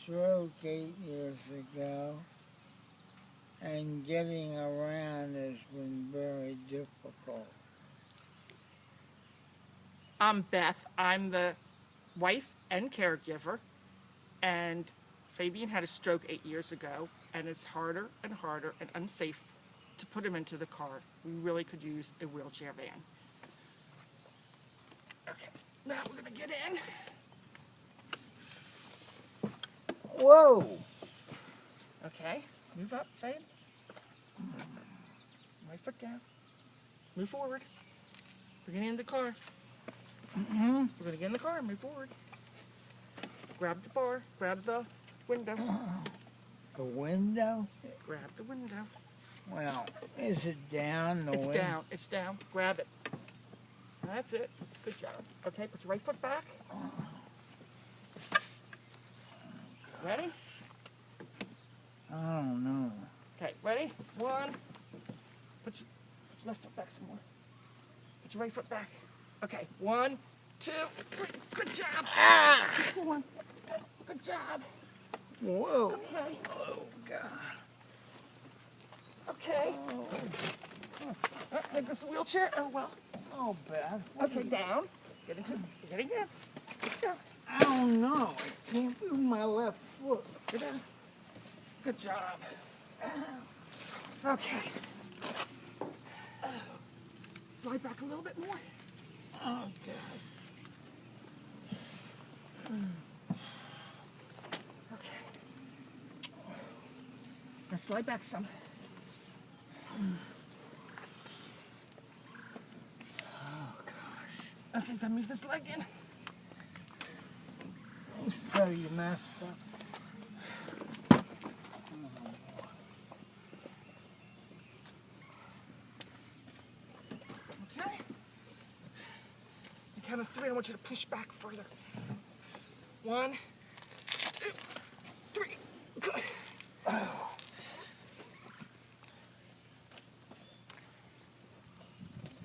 stroke 8 years ago, and getting around has been very difficult. I'm Beth. I'm the wife and caregiver, and Fabian had a stroke 8 years ago, and it's harder and harder and unsafe to put him into the car. We really could use a wheelchair van. Okay, now we're gonna get in. Whoa! Okay, move up, Fabe. Right foot down. Move forward. We're getting in the car. We're gonna get in the car and move forward. Grab the bar, grab the window. The window? Grab the window. Well, is it down the It's window? down, it's down. Grab it. That's it. Good job. Okay, put your right foot back. Ready? I don't know. Okay, ready? One. Put your left foot back some more. Put your right foot back. Okay, 1, 2, 3. Good job. Ah! Come on. Good job. Whoa! Okay. Oh, God. Okay. There goes the wheelchair. Oh, well. Oh, Beth. Okay, down. Get in. Get in. Let's go. I don't know. I can't move my left foot. Get down. Good job. Okay. Slide back a little bit more. Oh, God. Okay. Now slide back some. Oh, gosh. Okay, then move this leg in. So you messed up. Okay. The count of 3, I want you to push back further. 1, 2, 3. Good. Oh.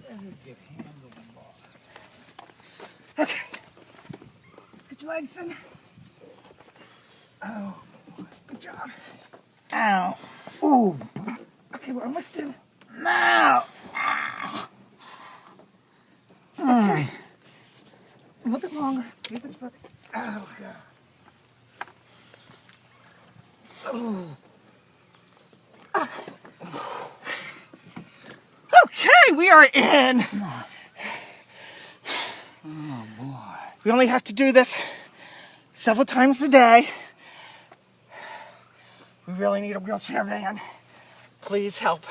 Better get handlebar. Okay. Let's get your legs in. Oh. Good job. Ow. Ooh. Okay, we're almost in. No. Okay. A little bit longer. Move this foot. Oh, God. Oh. Okay, we are in. Oh, boy. We only have to do this several times a day. We really need a wheelchair van. Please help.